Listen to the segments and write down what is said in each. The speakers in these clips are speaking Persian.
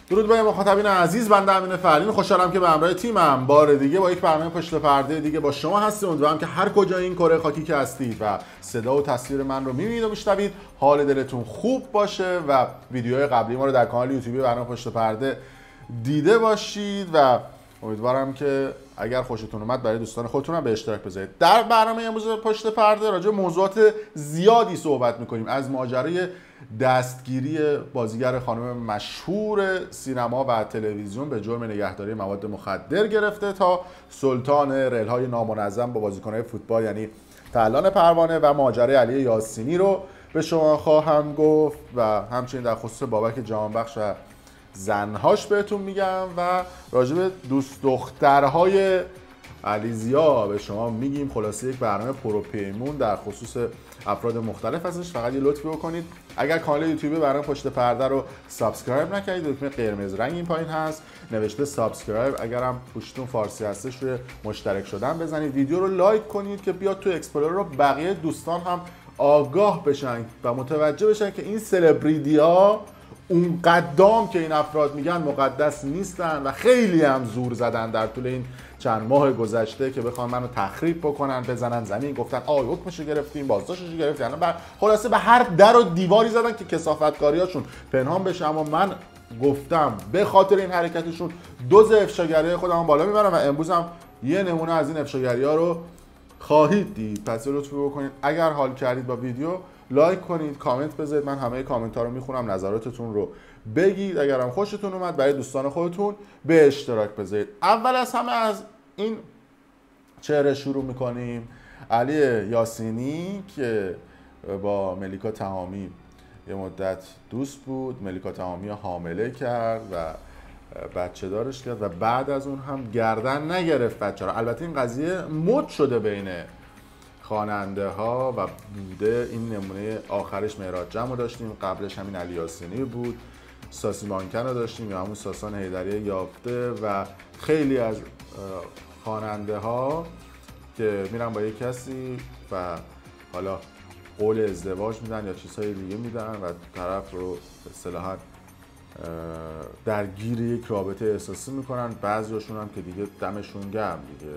درود به مخاطبین عزیز، بنده امین فرین خوشحالم که به همراه تیمم بار دیگه با یک برنامه پشت پرده دیگه با شما هستیم. امیدوارم که هر کجا این کره خاکی که هستید و صدا و تصویر من رو میبینید و میشنوید حال دلتون خوب باشه و ویدیوهای قبلی ما رو در کانال یوتیوبی برنامه پشت پرده دیده باشید و امیدوارم که اگر خوشتون اومد برای دوستان خودتون هم به اشتراک بذارید. در برنامه امروز پشت پرده راجع به موضوعات زیادی صحبت میکنیم، از ماجرای دستگیری بازیگر خانم مشهور سینما و تلویزیون به جرم نگهداری مواد مخدر گرفته تا سلطان ریل‌های نامنظم با بازیکن‌های فوتبال یعنی تعلان پروانه و ماجرای علی یاسینی رو به شما خواهم گفت و همچنین در خصوص بابک جهانبخش و زنهاش بهتون میگم و راجع به دوست دخترهای علیزیا به شما میگیم. خلاصه یک برنامه پروپیمون در خصوص افراد مختلف ازش. فقط یه لطفی بکنید اگر کانال یوتیوب برنامه پشت پرده رو سابسکرایب نکردید، دکمه قرمز رنگ این پایین هست نوشته سابسکرایب، اگرم پشتون فارسی هستش روی مشترک شدن بزنید، ویدیو رو لایک کنید که بیاد تو اکسپلور رو بقیه دوستان هم آگاه بشن و متوجه بشن که این سلبریتی‌ها اون قدام که این افراد میگن مقدس نیستن و خیلی هم زور زدن در طول این چند ماه گذشته که بخوان منو تخریب بکنن، بزنن زمین، گفتن حکمشو گرفتیم، بازداشتشو گرفتیم، خلاصه به هر در و دیواری زدن که کثافتکاریاشون پنهان بشه. اما من گفتم به خاطر این حرکتشون دوز افشاگری خودم بالا میبرم و امروز هم یه نمونه از این افشاگری‌ها رو خواهید دید. پس لطفی بکنید اگر حال کردید با ویدیو لایک کنید، کامنت بذارید، من همه کامنت ها رو میخونم، نظراتتون رو بگید، اگر هم خوشتون اومد برای دوستان خودتون به اشتراک بذارید. اول از همه از این چهره شروع میکنیم. علی یاسینی که با ملیکا تهامی یه مدت دوست بود، ملیکا تهامی حامله کرد و بچه دارش کرد و بعد از اون هم گردن نگرفت بچه را. البته این قضیه مد شده بین خواننده ها و بوده. این نمونه آخرش مهراد جمع رو داشتیم، قبلش همین علی یاسینی بود، ساسی مانکن رو داشتیم یا همون ساسان حیدری یافته و خیلی از خواننده ها که میرن با یک کسی و حالا قول ازدواج میدن یا چیزهای دیگه میدن و طرف رو اصطلاحاً درگیر یک رابطه احساسی میکنن. بعضیاشون هم که دیگه دمشون گرم دیگه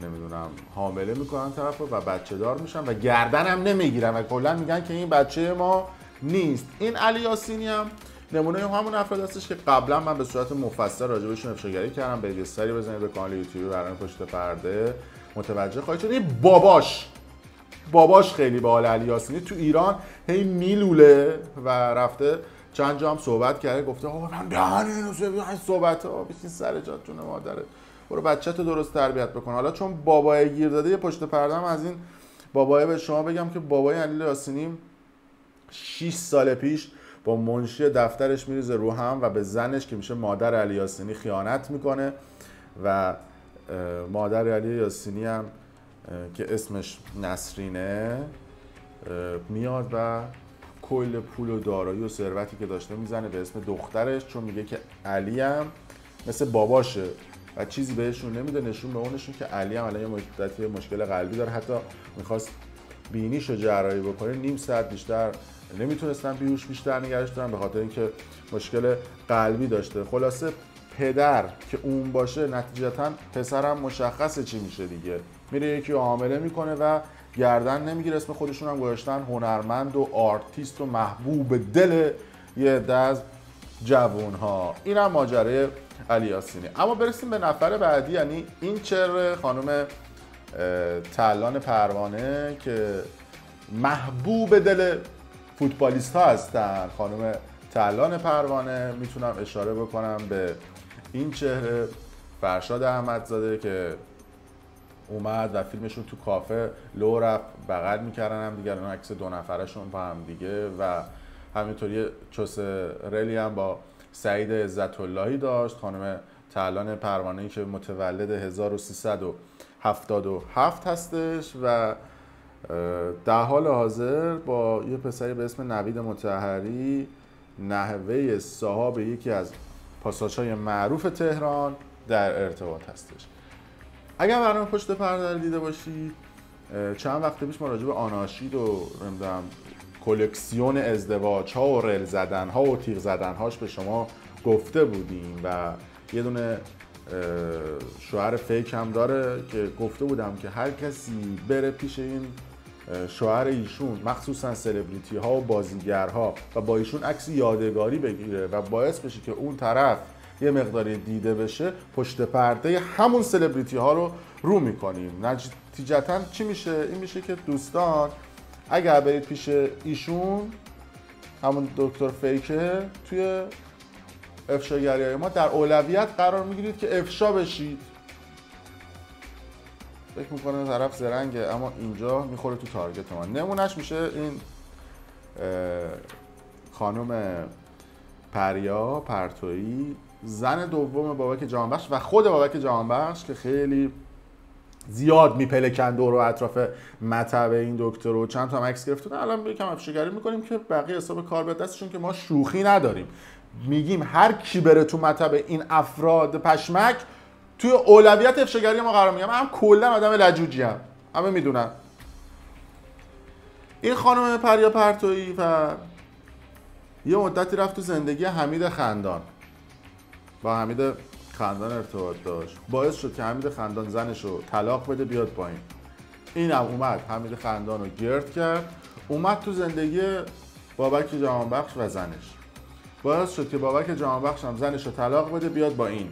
نمیدونم حامله میکنن طرف و بچه دار میشن و گردن هم نمیگیرن و کلا میگن که این بچه ما نیست. این علی یاسینی هم نمونه همون افراد هستش که قبلا من به صورت مفصل راجع بهشون افشاگری کردم. به سری بزنید به کانال یوتیوب برنامه پشت پرده متوجه خواهید شد. این باباش خیلی باحال. علی یاسینی تو ایران هی میلوله و رفته چند جا هم صحبت کرده، گفته آقا من دهن اینو صحبت‌ها بشین سر جاتون مادره، برو بچه‌تو درست تربیت بکن. حالا چون بابای گیر داده یه پشت پرده هم از این بابای به شما بگم که بابای علی یاسینی 6 سال پیش با منشی دفترش میریزه رو هم و به زنش که میشه مادر علی یاسینی خیانت میکنه و مادر علی یاسینی هم که اسمش نسرینه میاد و کل پول و دارایی و ثروتی که داشته میزنه به اسم دخترش، چون میگه که علی هم مثل باباشه و چیزی بهشون نمیده، نشون به اونشون که علی هم الان یه مدتی مشکل قلبی داره، حتی میخواست بینیشو جراحی بکنه، نیم ساعت بیشتر نمیتونستن بیهوش بیشتر نگرش دارن به خاطر اینکه مشکل قلبی داشته. خلاصه پدر که اون باشه نتیجتا پسرم مشخصه چی میشه دیگه، میره یکی حامله میکنه و گردن نمیگیره. اسم خودشون هم گذاشتن هنرمند و آرتیست و محبوب دل یه عده از جوانها. این هم ماجرای علی یاسینی. اما برسیم به نفر بعدی، یعنی این چهره خانم تعلان پروانه که محبوب دل فوتبالیست ها هستن. خانم تعلان پروانه میتونم اشاره بکنم به این چهره فرشاد احمدزاده که اومد و فیلمشون تو کافه لو رفت بغل میکردن هم دیگه، اون عکس دو نفرشون با هم دیگه و همینطوری چوس رلی هم با سعید عزت اللهی داشت. خانم تعلان پروانه‌ای که متولد 1377 هستش و در حال حاضر با یه پسری به اسم نوید مطهری نحوه صاحب یکی از پاساژهای معروف تهران در ارتباط هستش. اگر برنامه پشت پرده دیده باشید چند وقت پیش ما راجع به آناشید و نمیدونم کلکسیون ازدواج ها و رل زدن ها و تیغ زدن هاش به شما گفته بودیم و یه دونه شوهر فیک هم داره که گفته بودم که هر کسی بره پیش این شوهر ایشون، مخصوصا سلبریتی ها و بازیگرها، و با ایشون عکس یادگاری بگیره و باعث بشه که اون طرف یه مقداری دیده بشه، پشت پرده همون سلبریتی ها رو رو میکنیم. نتیجتا چی میشه؟ این میشه که دوستان اگر برید پیش ایشون، همون دکتر فیکه، توی افشاگری‌های ما در اولویت قرار میگیرید که افشا بشید. فکر میکنه طرف زرنگه اما اینجا میخوره تو تارگت ما. نمونهش میشه این خانم پریا پرتویی، زن دوم بابک جهانبخش و خود بابک جهانبخش که خیلی زیاد میپلکن دور و اطراف مطب این دکتر و چند تا عکس گرفتن. الان یکم افشاگری میکنیم که بقیه حساب کار به دستشون، که ما شوخی نداریم. میگیم هر کی بره تو مطب این افراد پشمک توی اولویت افشاگری ما قرار میگیره. من کلا آدم لجوجی ام، همه میدونن. این خانم پریا پرتویی و یه مدتی رفت تو زندگی حمید خندان، با حمید خندان ارتباط داشت، باعث شد که حمید خندان زنش رو طلاق بده بیاد پایین. این هم اومد حمید خندان رو گرد کرد، اومد تو زندگی بابک جهانبخش و زنش، باعث شد که بابک جهانبخش هم زنش رو طلاق بده بیاد با این.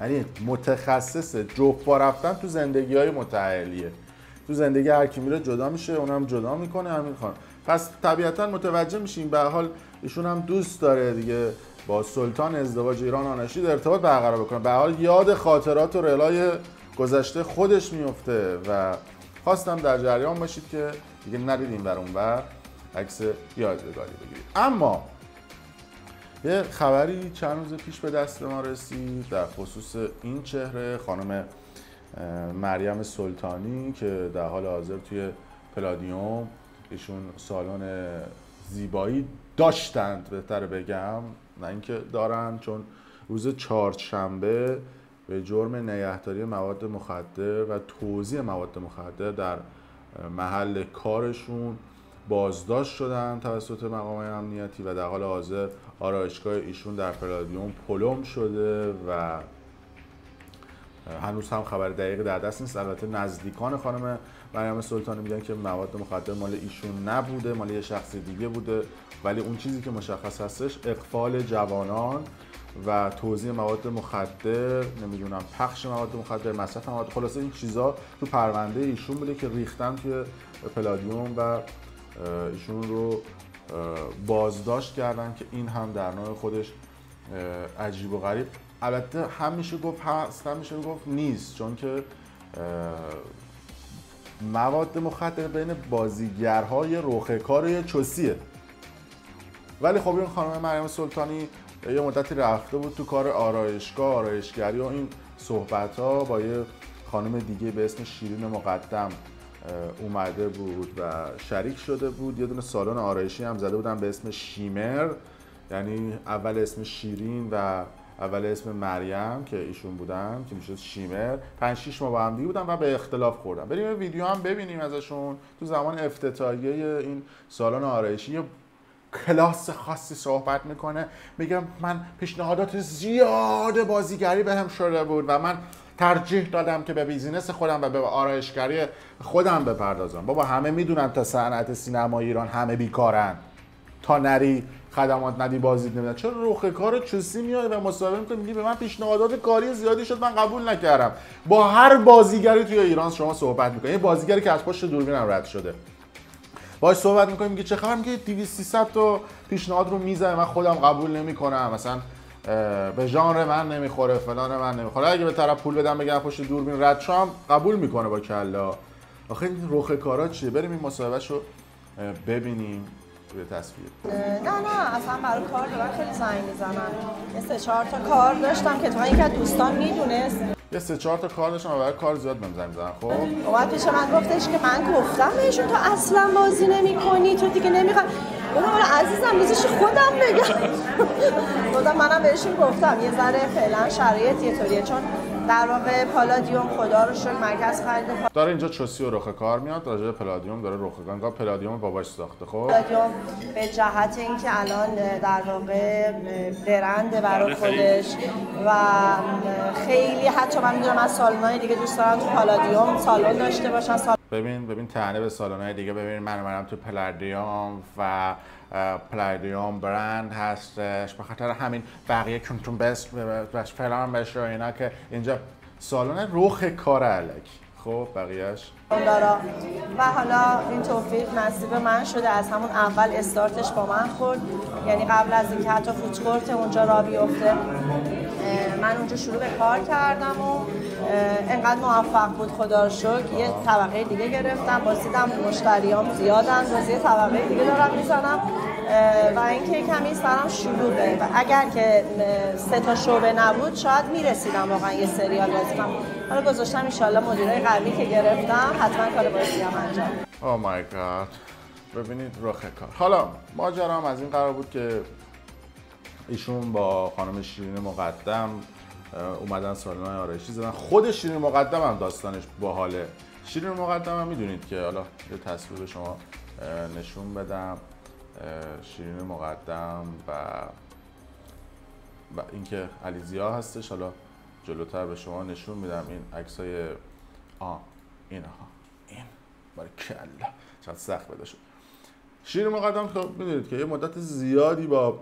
یعنی متخصص جفت رفتن تو زندگی های متأهلیه. تو زندگی هر کی میره جدا میشه، اونم جدا میکنه همین خانم. پس طبیعتا متوجه میشیم به هر حال ایشون هم دوست داره دیگه با سلطان ازدواج ایران آناشید ارتباط برقرار بکنه. به هر حال یاد خاطرات و رلای گذشته خودش میفته و خواستم در جریان باشید که دیگه نرید این ور اون ور عکس یادگاری بگیرید. اما یه خبری چند روز پیش به دست ما رسید در خصوص این چهره، خانم مریم سلطانی که در حال حاضر توی پلادیوم ایشون سالن زیبایی داشتند، بهتره بگم، نه اینکه دارن، چون روز چهارشنبه به جرم نگهداری مواد مخدر و توزیع مواد مخدر در محل کارشون بازداشت شدن توسط مقامات امنیتی و در حال حاضر آرایشگاه ایشون در پلادیوم پلم شده و هنوز هم خبر دقیق در دست نیست. البته نزدیکان خانم مریم سلطانی میگن که مواد مخدر مال ایشون نبوده، مال یه شخص دیگه بوده، ولی اون چیزی که مشخص هستش اغفال جوانان و توزیع مواد مخدر، نمیدونم پخش مواد مخدر، مصرف مواد، خلاصه این چیزا تو پرونده ایشون بوده که ریختن توی پلادیوم و ایشون رو بازداشت کردن که این هم در نوع خودش عجیب و غریب. البته هم میشه گفت هست، هم میشه گفت نیست، چون که مواد مخدر بین بازیگرهای رخکار چوسیه. ولی خب این خانم مریم سلطانی یه مدتی رفته بود تو کار آرایشگاه، آرایشگری و این صحبت‌ها با یه خانم دیگه به اسم شیرین مقدم اومده بود و شریک شده بود. یه دونه سالن آرایشی هم زده بودن به اسم شیمر، یعنی اول اسم شیرین و اول اسم مریم که ایشون بودن که میشد شیمر. 5-6 ماه با هم دیگه بودن و به اختلاف خوردن. بریم این ویدیو هم ببینیم ازشون. تو زمان افتتاحیه این سالن آرایشی یه کلاس خاصی صحبت میکنه، میگم من پیشنهادات زیاد بازیگری بهم شده بود و من ترجیح دادم که به بیزینس خودم و به آرایشگری خودم بپردازم. بابا همه میدونن تا صنعت سینما ایران همه بیکارن، تا نری خدمات ندی بازدید نمیدن. چرا رخ کار چوسی میای و مصاحبه میکنی میگی به من پیشنهادات کاری زیادی شد من قبول نکردم؟ با هر بازیگری توی ایران شما صحبت میکنی، یه بازیگری که از پشت دوربینم رد شده باهاش صحبت میکنی، میگه چه خبر، میگه 200-300 تا پیشنهاد رو میزنه من خودم قبول نمیکنم، مثلا به ژانر من نمیخوره، فلان من نمیخوره. اگه به طرف پول بدم بگم پشت دوربین رد شم قبول میکنه با کلا. آخه این رخ کارا چیه؟ بریم این مصاحبهشو ببینیم روی تصویر. نه اصلا برای کار دارم خیلی زنگ میزنم. یه 3-4 تا کار داشتم که تو یکی از دوستان میدونست. یه 3-4 تا کار داشتم و برای کار زیاد بهم زنگ میزنن. خب اومد پیش من گفتش که من گفتم بهشون تو اصلا بازی نمی‌کنی، تو دیگه نمیخوام. اونم عزیزم بذارش خودم بگم. خودم منم بهشون گفتم یه ذره فعلا شرایط یه طوریه، چون در واقع پالادیوم خدا رو شکر مرکز خرید داره اینجا چوسی و رخ کار میاد، راجع به پالادیوم داره رخ پالادیوم باباش ساخته. خب پالادیوم به جهت اینکه الان در واقع برند برای خودش و خیلی حتی من میدونم از سالن‌های دیگه دوست دارن تو پالادیوم سالن داشته باشن. ببین طعنه به سالن‌های دیگه. ببین من تو پالادیوم و پالادیوم برند هستش، به خاطر همین بقیه کنتون بس فلان بشه و اینا که اینجا سالن رخ کار الکی. خب بقیهش دارا و حالا این توفیق نصیب من شده، از همون اول استارتش با من خورد، یعنی قبل از اینکه حتی فودکورت اونجا را بیفته من اونجا شروع به کار کردم و انقدر موفق بود خدا رو شکر. یه طبقه دیگه گرفتم، بازیدم مشتریام زیادن، بازی طبقه دیگه دارم میزنم و اینکه کمی سرم شلوغه و اگر که 3 تا شعبه نبود شاید میرسیدم واقعا یه سریال بازی کنم. حالا گذاشتم ان شاء الله مدیرای قبلی که گرفتم حتما کار بازی هم انجام. او مای گاد. ببینید رخ کار. حالا ماجرام از این قرار بود که ایشون با خانم شیرین مقدم اومدن سالن‌های آرایشی زدن. خود شیرین مقدم هم داستانش باحاله. شیرین مقدم هم میدونید که حالا یه تصویر به شما نشون بدم. شیرین مقدم و اینکه علیزیا هستش. حالا جلوتر به شما نشون میدم این عکسای این برای کلا چقدر سخت بده شد. شیرین مقدم خب میدونید که یه مدت زیادی با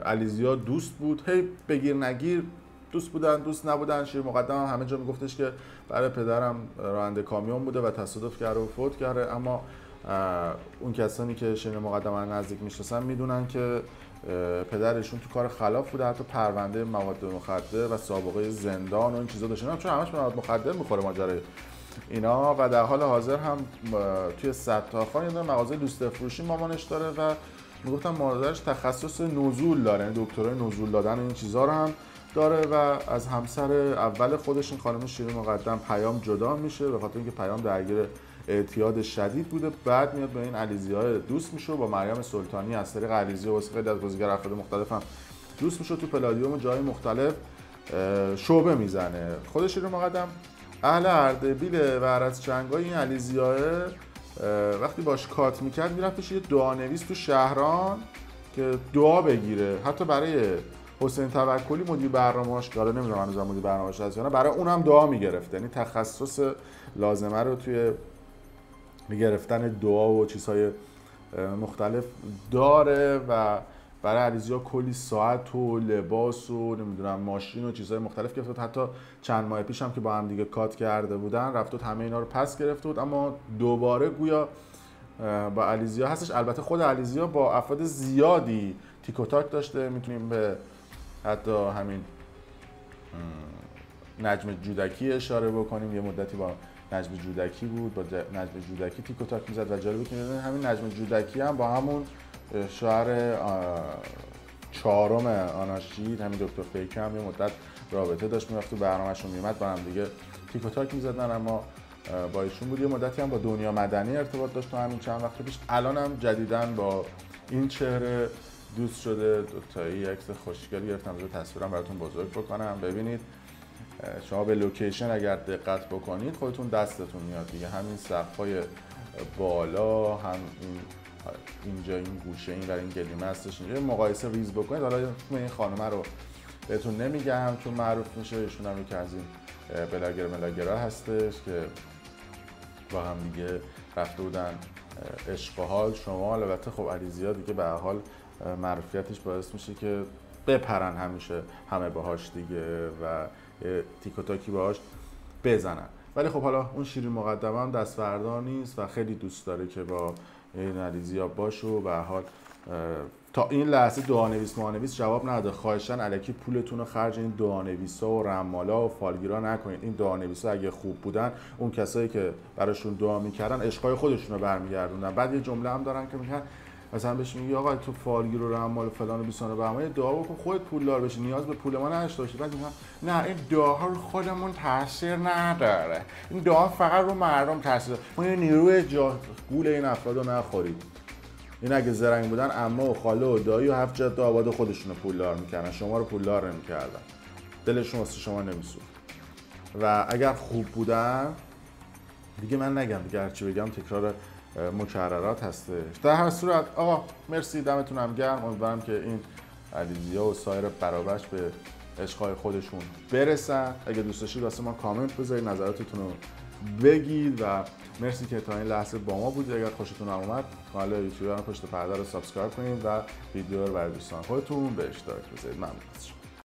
علیزیا دوست بود، هی بگیر نگیر دوست بودن دوست نبودن. شیرین مقدم هم همه جا میگفتش که برای پدرم راننده کامیون بوده و تصادف کرده و فوت کرده، اما اون کسانی که شیرین مقدم رو نزدیک میشناسن میدونن که پدرشون تو کار خلاف بوده، حتی پرونده مواد مخدر و سابقه زندان و این چیزا داشتن، چون همش مواد مخدر میخوره ماجرای اینا. و در حال حاضر هم توی ستارخان یه مغازه دوست فروشی مامانش داره و میگفتن مادرش تخصص نزول داره، یعنی دکترای نزول دادن این چیزا رو هم داره و از همسر اول خودشون خانم شیرین مقدم پیام جدا میشه به خاطر اینکه پیام درگیر اعتیاد شدید بوده. بعد میاد به این علیزیا دوست میشه، با مریم سلطانی از طریق علیزیا و خیلی از بازیگر افراد مختلف هم دوست میشه، تو پلادیوم جای مختلف شعبه میزنه. خود شیرین مقدم اهل اردبیله و از چنگای این علیزیا وقتی باش کات میکرد میرفتش یه دعانویس تو شهران که دعا بگیره، حتی برای حسین توکلی مدیر برنامه‌اش که نمیدونم هنوز مدیر برنامه‌اش هست یا نه، برای اونم دعا میگرفت، یعنی تخصص لازمه رو توی گرفتن دعا و چیزهای مختلف داره و برای علیزیا کلی ساعت و لباس و نمیدونم ماشین و چیزهای مختلف گرفت. حتی چند ماه پیش هم که با هم دیگه کات کرده بودن رفت و همه اینا رو پس گرفته بود، اما دوباره گویا با علیزیا هستش. البته خود علیزیا با افراد زیادی تیک و تاک داشته، میتونیم به حتی همین نجم جودکی اشاره بکنیم، یه مدتی با نجم جودکی بود، با نجم جودکی تیک و تاک میزد و جالبه که همین نجم جودکی هم با همون شوهر چهارم آناشید همین دکتر فیک هم یه مدت رابطه داشت، میرفت تو برنامه‌شون میومد با هم دیگه تیک و تاک میزدن، اما با ایشون بود. یه مدتی هم با دنیا مدنی ارتباط داشت تو همین چند وقت پیش. الان هم جدیداً با این چهره دوست شده، دوتایی عکس خوشگلی گرفتم، بذار تصویرم براتون بزرگ بکنم ببینید. شما به لوکیشن اگر دقت بکنید خودتون دستتون میاد دیگه، همین سقف‌های بالا، هم اینجا این گوشه این ور این گلیمه هستش، اینجا مقایسه ریز بکنید. حالا این خانمه رو بهتون نمیگم چون معروف میشه، ایشون هم یکی از این بلاگرها هستش که با هم دیگه رفته بودن عشق و حال شمال. البته خب علیزیا دیگه به هر حال معروفیتش باعث میشه که بپرن همیشه همه باهاش دیگه و تیک و تاکی باهاش بزنن. ولی خب حالا اون شیرین مقدمه هم دست بردار نیست و خیلی دوست داره که با این علیزیا باشه و به هر حال تا این لحظه دعانویس جواب نداده. خواهشاً الکی پولتون رو خرج این دعانویسا و رمالا و فالگیرا نکنید. این دعانویسا اگه خوب بودن اون کسایی که براشون دعا میکردن عشقای خودشون رو برمیگردوندن. بعد یه جمله هم دارن که میگن مثلا بهش میگی آقا تو فالگیر و رمال فلان و بیسان و بهمان دعا بکن خودت پولدار بشی، نیاز به پول ما نداشته باشی. بعد میگن نه این دعاها رو خودمون تاثیر نداره، این دعا فقط رو مردم تاثیر داره. ما یه نیروی گول این افراد رو نخورید. این اگه زرنگ بودن عمه و خاله و دایی و 7 جد آباد خودشون رو پولدار میکردن، شما رو پولدار نمیکردن، دلشون واسه شما نمیسوخت. و اگر خوب بودن دیگه من نگم، دیگه هرچی بگم تکرار مکررات هستش. در هر صورت آقا مرسی، دمتون هم گرم. امیدوارم که این علیزیا و سایر برابرش به عشقای خودشون برسن. اگه دوست داشتید واسه ما کامنت بذارید، نظراتتون رو بگید و مرسی که تا این لحظه با ما بودید. اگر خوشتون اومد کانال یوتیوب پشت پرده رو سابسکرایب کنید و ویدیو رو برای دوستان خودتون به اشتراک بذارید. ممنون.